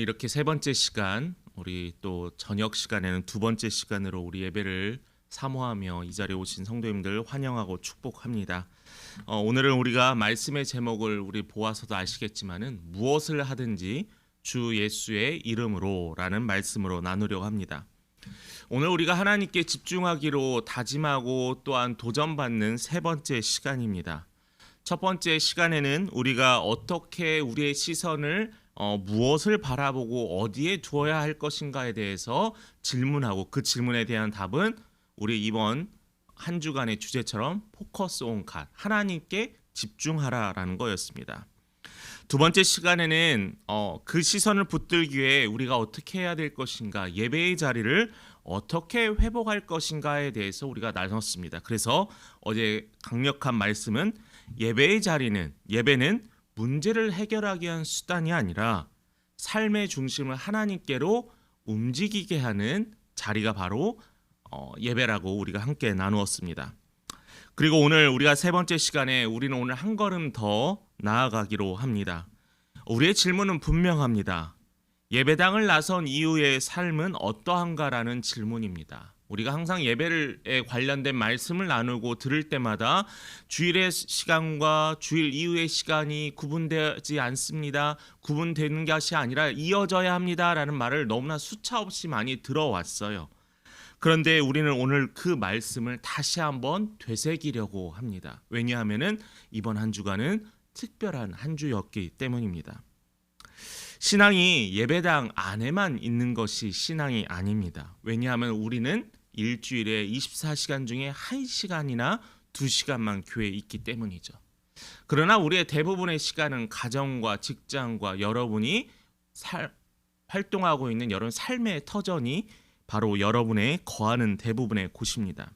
이렇게 세 번째 시간, 우리 또 저녁 시간에는 두 번째 시간으로 우리 예배를 사모하며 이 자리에 오신 성도님들 환영하고 축복합니다. 오늘은 우리가 말씀의 제목을 우리 보아서도 아시겠지만은 무엇을 하든지 주 예수의 이름으로라는 말씀으로 나누려고 합니다. 오늘 우리가 하나님께 집중하기로 다짐하고 또한 도전받는 세 번째 시간입니다. 첫 번째 시간에는 우리가 어떻게 우리의 시선을 무엇을 바라보고 어디에 두어야 할 것인가에 대해서 질문하고 그 질문에 대한 답은 우리 이번 한 주간의 주제처럼 포커스 온 갓, 하나님께 집중하라라는 거였습니다. 두 번째 시간에는 그 시선을 붙들기 위해 우리가 어떻게 해야 될 것인가, 예배의 자리를 어떻게 회복할 것인가에 대해서 우리가 나눴습니다. 그래서 어제 강력한 말씀은 예배는 문제를 해결하기 위한 수단이 아니라 삶의 중심을 하나님께로 움직이게 하는 자리가 바로 예배라고 우리가 함께 나누었습니다. 그리고 오늘 우리가 세 번째 시간에 우리는 오늘 한 걸음 더 나아가기로 합니다. 우리의 질문은 분명합니다. 예배당을 나선 이후의 삶은 어떠한가라는 질문입니다. 우리가 항상 예배에 관련된 말씀을 나누고 들을 때마다 주일의 시간과 주일 이후의 시간이 구분되지 않습니다. 구분되는 것이 아니라 이어져야 합니다라는 말을 너무나 수차없이 많이 들어왔어요. 그런데 우리는 오늘 그 말씀을 다시 한번 되새기려고 합니다. 왜냐하면 이번 한 주간은 특별한 한 주였기 때문입니다. 신앙이 예배당 안에만 있는 것이 신앙이 아닙니다. 왜냐하면 우리는 일주일에 24시간 중에 1시간이나 2시간만 교회에 있기 때문이죠. 그러나 우리의 대부분의 시간은 가정과 직장과 여러분이 활동하고 있는 여러분 삶의 터전이 바로 여러분의 거하는 대부분의 곳입니다.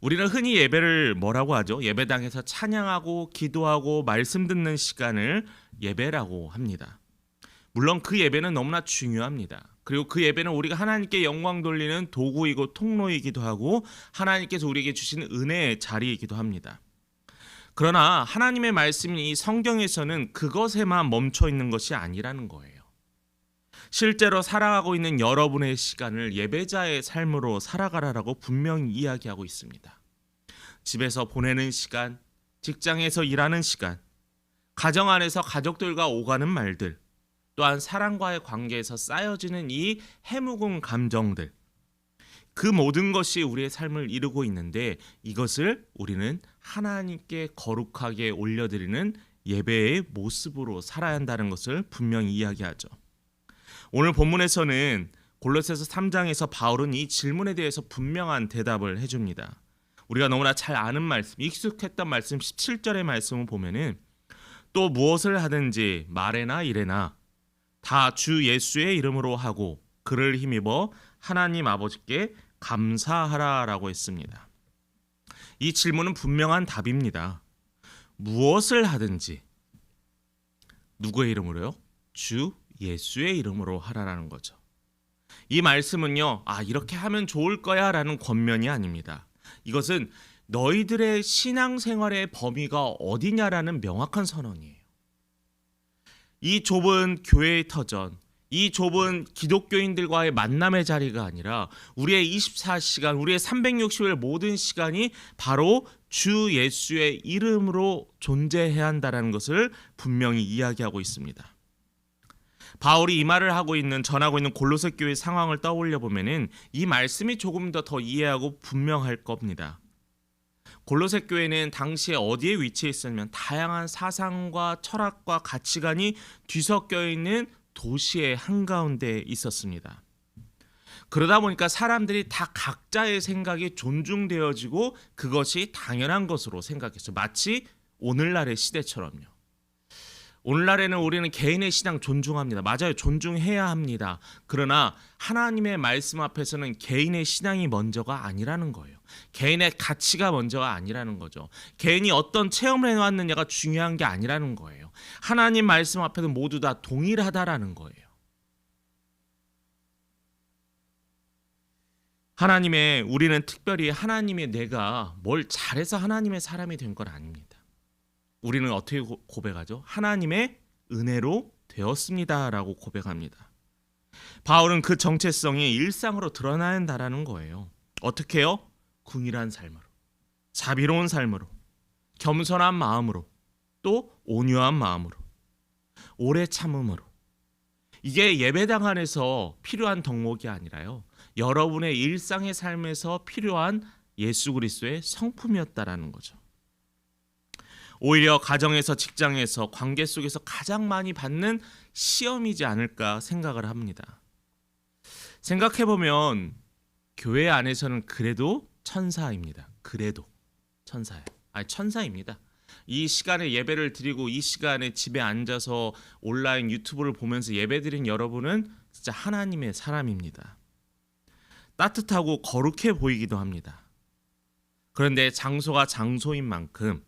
우리는 흔히 예배를 뭐라고 하죠? 예배당에서 찬양하고 기도하고 말씀 듣는 시간을 예배라고 합니다. 물론 그 예배는 너무나 중요합니다. 그리고 그 예배는 우리가 하나님께 영광 돌리는 도구이고 통로이기도 하고 하나님께서 우리에게 주신 은혜의 자리이기도 합니다. 그러나 하나님의 말씀인 이 성경에서는 그것에만 멈춰 있는 것이 아니라는 거예요. 실제로 살아가고 있는 여러분의 시간을 예배자의 삶으로 살아가라라고 분명히 이야기하고 있습니다. 집에서 보내는 시간, 직장에서 일하는 시간, 가정 안에서 가족들과 오가는 말들, 또한 사랑과의 관계에서 쌓여지는 이 해묵은 감정들, 그 모든 것이 우리의 삶을 이루고 있는데 이것을 우리는 하나님께 거룩하게 올려드리는 예배의 모습으로 살아야 한다는 것을 분명히 이야기하죠. 오늘 본문에서는 골로새서 3장에서 바울은 이 질문에 대해서 분명한 대답을 해줍니다. 우리가 너무나 잘 아는 말씀, 익숙했던 말씀 17절의 말씀을 보면은 또 무엇을 하든지 말에나 일에나 다 주 예수의 이름으로 하고 그를 힘입어 하나님 아버지께 감사하라라고 했습니다. 이 질문은 분명한 답입니다. 무엇을 하든지 누구의 이름으로요? 주 예수의 이름으로 하라라는 거죠. 이 말씀은요, 이렇게 하면 좋을 거야 라는 권면이 아닙니다. 이것은 너희들의 신앙생활의 범위가 어디냐라는 명확한 선언이에요. 이 좁은 교회의 터전, 이 좁은 기독교인들과의 만남의 자리가 아니라 우리의 24시간, 우리의 360일 모든 시간이 바로 주 예수의 이름으로 존재해야 한다는 것을 분명히 이야기하고 있습니다. 바울이 이 말을 전하고 있는 골로새 교회 상황을 떠올려 보면은 이 말씀이 조금 더 이해하고 분명할 겁니다. 골로새 교회는 당시에 어디에 위치해 있었냐면 다양한 사상과 철학과 가치관이 뒤섞여 있는 도시의 한가운데 있었습니다. 그러다 보니까 사람들이 다 각자의 생각이 존중되어지고 그것이 당연한 것으로 생각했어요. 마치 오늘날의 시대처럼요. 오늘날에는 우리는 개인의 신앙 존중합니다. 맞아요. 존중해야 합니다. 그러나 하나님의 말씀 앞에서는 개인의 신앙이 먼저가 아니라는 거예요. 개인의 가치가 먼저가 아니라는 거죠. 개인이 어떤 체험을 해왔느냐가 중요한 게 아니라는 거예요. 하나님 말씀 앞에는 모두 다 동일하다라는 거예요. 우리는 특별히 내가 뭘 잘해서 하나님의 사람이 된 건 아닙니다. 우리는 어떻게 고백하죠? 하나님의 은혜로 되었습니다라고 고백합니다. 바울은 그 정체성이 일상으로 드러나야 한다라는 거예요. 어떻게요? 궁일한 삶으로, 자비로운 삶으로, 겸손한 마음으로, 또 온유한 마음으로, 오래 참음으로. 이게 예배당 안에서 필요한 덕목이 아니라요, 여러분의 일상의 삶에서 필요한 예수 그리스도의 성품이었다라는 거죠. 오히려 가정에서, 직장에서, 관계 속에서 가장 많이 받는 시험이지 않을까 생각을 합니다. 생각해보면 교회 안에서는 그래도 천사입니다. 그래도 천사입니다. 이 시간에 예배를 드리고 이 시간에 집에 앉아서 온라인 유튜브를 보면서 예배드린 여러분은 진짜 하나님의 사람입니다. 따뜻하고 거룩해 보이기도 합니다. 그런데 장소가 장소인 만큼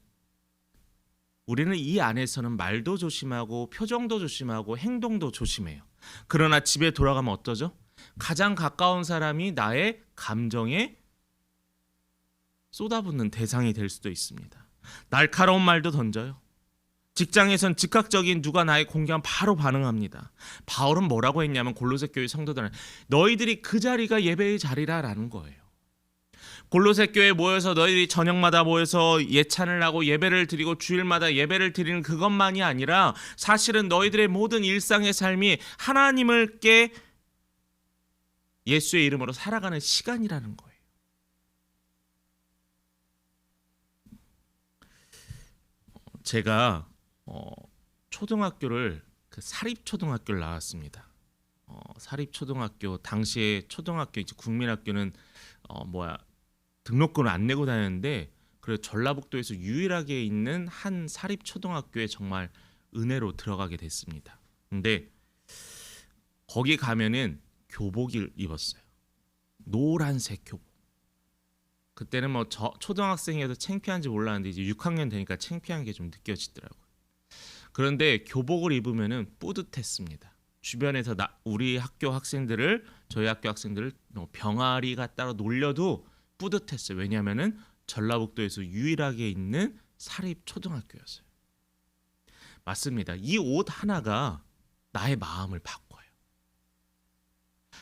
우리는 이 안에서는 말도 조심하고 표정도 조심하고 행동도 조심해요. 그러나 집에 돌아가면 어떠죠? 가장 가까운 사람이 나의 감정에 쏟아붓는 대상이 될 수도 있습니다. 날카로운 말도 던져요. 직장에선 즉각적인 누가 나의 공격하면 바로 반응합니다. 바울은 뭐라고 했냐면 골로새 교회 성도들은 너희들이 그 자리가 예배의 자리라라는 거예요. 골로새 교회에 모여서 너희들이 저녁마다 모여서 예찬을 하고 예배를 드리고 주일마다 예배를 드리는 그것만이 아니라 사실은 너희들의 모든 일상의 삶이 하나님을 깨 예수의 이름으로 살아가는 시간이라는 거예요. 제가 초등학교를 사립초등학교를 나왔습니다. 사립초등학교 당시에 초등학교 이제 국민학교는 등록금을 안 내고 다녔는데 그래서 전라북도에서 유일하게 있는 한 사립초등학교에 정말 은혜로 들어가게 됐습니다. 근데 거기 가면은 교복을 입었어요. 노란색 교복. 그때는 초등학생이어도 창피한지 몰랐는데 이제 6학년 되니까 창피한 게 좀 느껴지더라고요. 그런데 교복을 입으면은 뿌듯했습니다. 주변에서 저희 학교 학생들을 병아리가 따로 놀려도 뿌듯했어요. 왜냐하면은 전라북도에서 유일하게 있는 사립 초등학교였어요. 맞습니다. 이 옷 하나가 나의 마음을 바꿔요.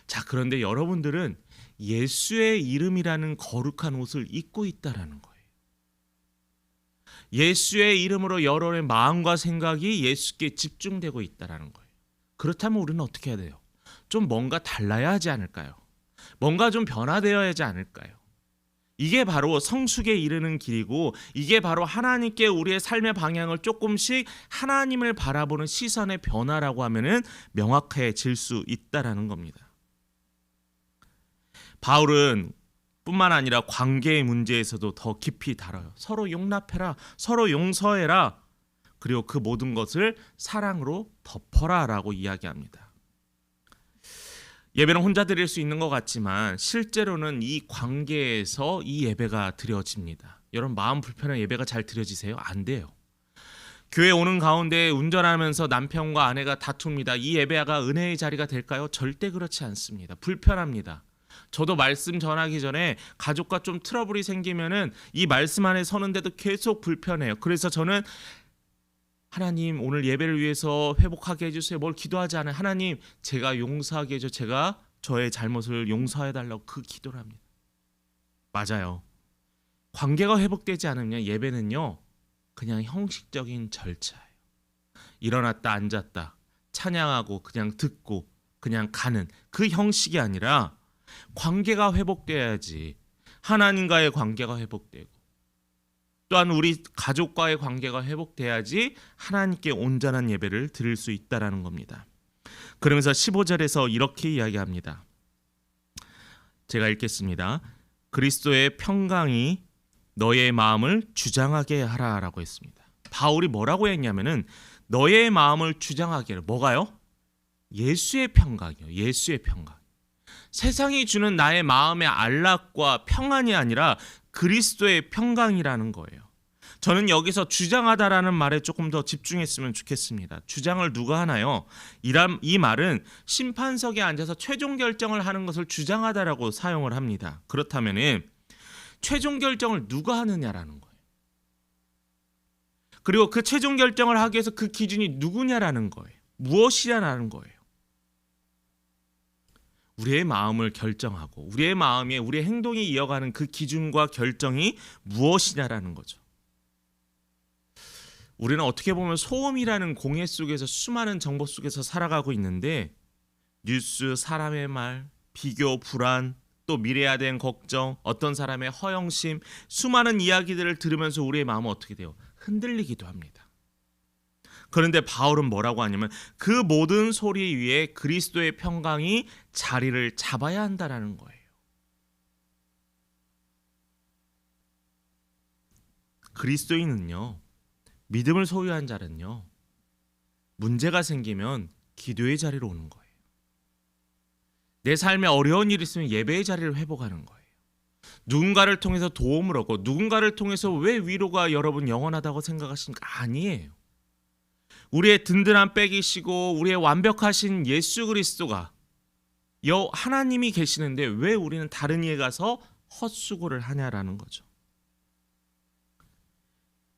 자, 그런데 여러분들은 예수의 이름이라는 거룩한 옷을 입고 있다라는 거예요. 예수의 이름으로 여러분의 마음과 생각이 예수께 집중되고 있다라는 거예요. 그렇다면 우리는 어떻게 해야 돼요? 좀 뭔가 달라야 하지 않을까요? 뭔가 좀 변화되어야 하지 않을까요? 이게 바로 성숙에 이르는 길이고 이게 바로 하나님께 우리의 삶의 방향을 조금씩 하나님을 바라보는 시선의 변화라고 하면은 명확해질 수 있다라는 겁니다. 바울은 뿐만 아니라 관계의 문제에서도 더 깊이 다뤄요. 서로 용납해라, 서로 용서해라, 그리고 그 모든 것을 사랑으로 덮어라 라고 이야기합니다. 예배는 혼자 드릴 수 있는 것 같지만 실제로는 이 관계에서 이 예배가 드려집니다. 여러분 마음 불편한 예배가 잘 드려지세요? 안 돼요. 교회 오는 가운데 운전하면서 남편과 아내가 다툽니다. 이 예배가 은혜의 자리가 될까요? 절대 그렇지 않습니다. 불편합니다. 저도 말씀 전하기 전에 가족과 좀 트러블이 생기면은 이 말씀 안에 서는데도 계속 불편해요. 그래서 저는 하나님 오늘 예배를 위해서 회복하게 해주세요. 뭘 기도하지 않아요. 하나님 제가 용서하게 해줘. 제가 저의 잘못을 용서해달라고 그 기도를 합니다. 맞아요. 관계가 회복되지 않으면 예배는요 그냥 형식적인 절차예요. 일어났다 앉았다 찬양하고 그냥 듣고 그냥 가는 그 형식이 아니라 관계가 회복돼야지 하나님과의 관계가 회복되고 또한 우리 가족과의 관계가 회복돼야지 하나님께 온전한 예배를 드릴 수 있다라는 겁니다. 그러면서 15절에서 이렇게 이야기합니다. 제가 읽겠습니다. 그리스도의 평강이 너의 마음을 주장하게 하라라고 했습니다. 바울이 뭐라고 했냐면은 너의 마음을 주장하게 하라. 뭐가요? 예수의 평강이요. 예수의 평강. 세상이 주는 나의 마음의 안락과 평안이 아니라 그리스도의 평강이라는 거예요. 저는 여기서 주장하다라는 말에 조금 더 집중했으면 좋겠습니다. 주장을 누가 하나요? 이 말은 심판석에 앉아서 최종 결정을 하는 것을 주장하다라고 사용을 합니다. 그렇다면은 최종 결정을 누가 하느냐라는 거예요. 그리고 그 최종 결정을 하기 위해서 그 기준이 누구냐라는 거예요. 무엇이냐라는 거예요. 우리의 마음을 결정하고 우리의 마음에 우리의 행동이 이어가는 그 기준과 결정이 무엇이냐라는 거죠. 우리는 어떻게 보면 소음이라는 공해 속에서 수많은 정보 속에서 살아가고 있는데 뉴스, 사람의 말, 비교, 불안, 또 미래에 대한 걱정, 어떤 사람의 허영심, 수많은 이야기들을 들으면서 우리의 마음은 어떻게 돼요? 흔들리기도 합니다. 그런데 바울은 뭐라고 하냐면 그 모든 소리 위에 그리스도의 평강이 자리를 잡아야 한다라는 거예요. 그리스도인은요, 믿음을 소유한 자는요, 문제가 생기면 기도의 자리로 오는 거예요. 내 삶에 어려운 일이 있으면 예배의 자리를 회복하는 거예요. 누군가를 통해서 도움을 얻고 누군가를 통해서 왜 위로가 여러분 영원하다고 생각하십니까? 아니에요. 우리의 든든한 백이시고 우리의 완벽하신 예수 그리스도가 하나님이 계시는데 왜 우리는 다른 이에 가서 헛수고를 하냐라는 거죠.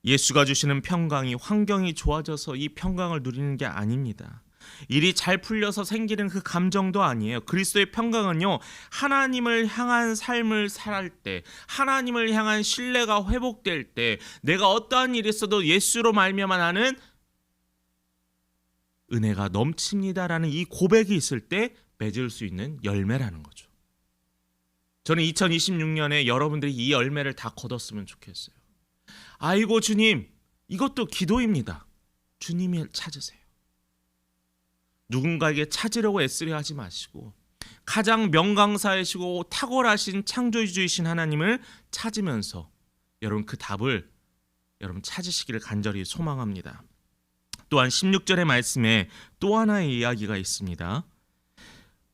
예수가 주시는 평강이 환경이 좋아져서 이 평강을 누리는 게 아닙니다. 일이 잘 풀려서 생기는 그 감정도 아니에요. 그리스도의 평강은요, 하나님을 향한 삶을 살 때, 하나님을 향한 신뢰가 회복될 때, 내가 어떠한 일이 있어도 예수로 말미암아 나는 은혜가 넘칩니다라는 이 고백이 있을 때 맺을 수 있는 열매라는 거죠. 저는 2026년에 여러분들이 이 열매를 다 거뒀으면 좋겠어요. 아이고 주님, 이것도 기도입니다. 주님을 찾으세요. 누군가에게 찾으려고 애쓰려 하지 마시고 가장 명강사이시고 탁월하신 창조주이신 하나님을 찾으면서 여러분 그 답을 여러분 찾으시기를 간절히 소망합니다. 또한 16절의 말씀에 또 하나의 이야기가 있습니다.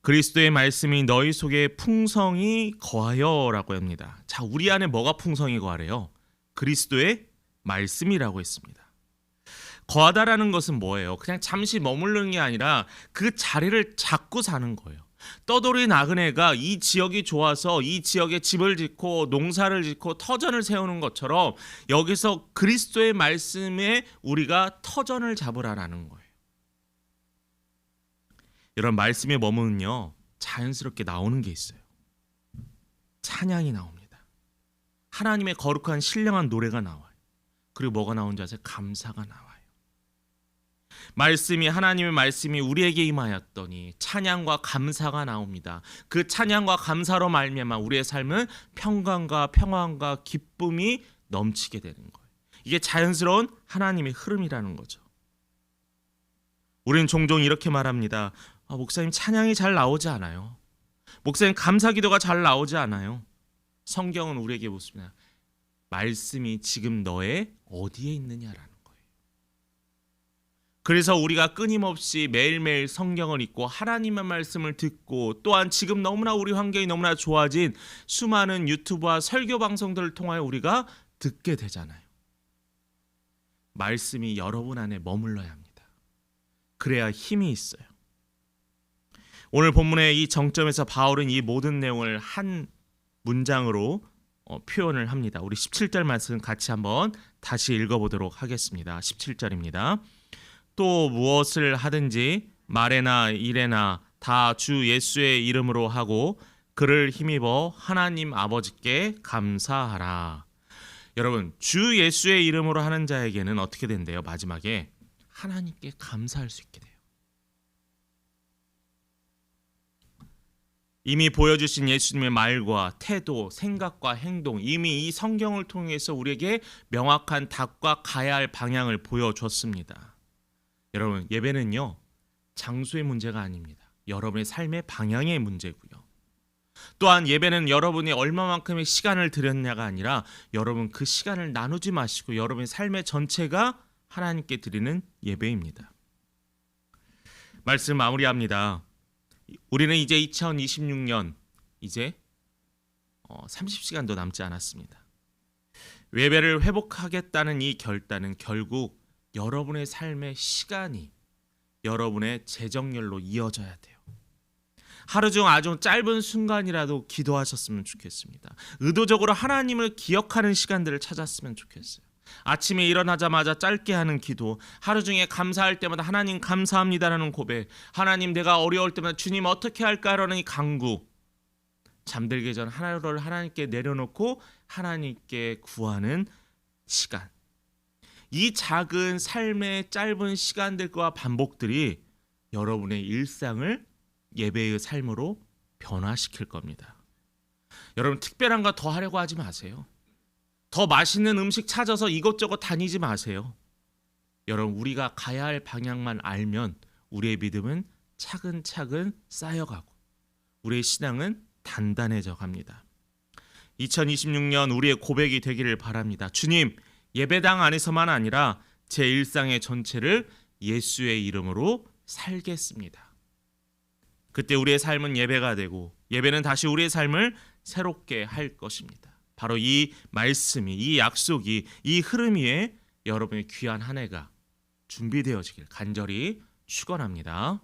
그리스도의 말씀이 너희 속에 풍성히 거하여라고 합니다. 자, 우리 안에 뭐가 풍성히 거하래요? 그리스도의 말씀이라고 했습니다. 거하다라는 것은 뭐예요? 그냥 잠시 머무르는 게 아니라 그 자리를 잡고 사는 거예요. 떠돌이 나그네가 이 지역이 좋아서 이 지역에 집을 짓고 농사를 짓고 터전을 세우는 것처럼 여기서 그리스도의 말씀에 우리가 터전을 잡으라는 거예요. 이런 말씀에 머무는요, 자연스럽게 나오는 게 있어요. 찬양이 나옵니다. 하나님의 거룩한 신령한 노래가 나와요. 그리고 뭐가 나오는지 아세요? 감사가 나와요. 말씀이 하나님의 말씀이 우리에게 임하였더니 찬양과 감사가 나옵니다. 그 찬양과 감사로 말미암아 우리의 삶은 평강과 평안과 기쁨이 넘치게 되는 거예요. 이게 자연스러운 하나님의 흐름이라는 거죠. 우리는 종종 이렇게 말합니다. 목사님 찬양이 잘 나오지 않아요. 목사님 감사기도가 잘 나오지 않아요. 성경은 우리에게 묻습니다. 말씀이 지금 너의 어디에 있느냐라는 거예요. 그래서 우리가 끊임없이 매일매일 성경을 읽고 하나님의 말씀을 듣고 또한 지금 너무나 우리 환경이 너무나 좋아진 수많은 유튜브와 설교 방송들을 통하여 우리가 듣게 되잖아요. 말씀이 여러분 안에 머물러야 합니다. 그래야 힘이 있어요. 오늘 본문의 이 정점에서 바울은 이 모든 내용을 한 문장으로 표현을 합니다. 우리 17절 말씀 같이 한번 다시 읽어보도록 하겠습니다. 17절입니다. 또 무엇을 하든지 말에나 일에나 다 주 예수의 이름으로 하고 그를 힘입어 하나님 아버지께 감사하라. 여러분, 주 예수의 이름으로 하는 자에게는 어떻게 된대요? 마지막에 하나님께 감사할 수 있게 돼요. 이미 보여주신 예수님의 말과 태도, 생각과 행동, 이미 이 성경을 통해서 우리에게 명확한 답과 가야 할 방향을 보여줬습니다. 여러분, 예배는요, 장소의 문제가 아닙니다. 여러분의 삶의 방향의 문제고요. 또한 예배는 여러분이 얼마만큼의 시간을 드렸냐가 아니라 여러분 그 시간을 나누지 마시고 여러분의 삶의 전체가 하나님께 드리는 예배입니다. 말씀 마무리합니다. 우리는 이제 2026년 이제 30시간도 남지 않았습니다. 예배를 회복하겠다는 이 결단은 결국 여러분의 삶의 시간이 여러분의 재정렬로 이어져야 돼요. 하루 중 아주 짧은 순간이라도 기도하셨으면 좋겠습니다. 의도적으로 하나님을 기억하는 시간들을 찾았으면 좋겠어요. 아침에 일어나자마자 짧게 하는 기도, 하루 중에 감사할 때마다 하나님 감사합니다라는 고백, 하나님 내가 어려울 때마다 주님 어떻게 할까라는 이 간구, 잠들기 전 하루를 하나님께 내려놓고 하나님께 구하는 시간, 이 작은 삶의 짧은 시간들과 반복들이 여러분의 일상을 예배의 삶으로 변화시킬 겁니다. 여러분, 특별한 거 더 하려고 하지 마세요. 더 맛있는 음식 찾아서 이것저것 다니지 마세요. 여러분, 우리가 가야 할 방향만 알면 우리의 믿음은 차근차근 쌓여가고 우리의 신앙은 단단해져 갑니다. 2026년 우리의 고백이 되기를 바랍니다. 주님, 예배당 안에서만 아니라 제 일상의 전체를 예수의 이름으로 살겠습니다. 그때 우리의 삶은 예배가 되고 예배는 다시 우리의 삶을 새롭게 할 것입니다. 바로 이 말씀이, 이 약속이, 이 흐름 위에 여러분의 귀한 한 해가 준비되어지길 간절히 축원합니다.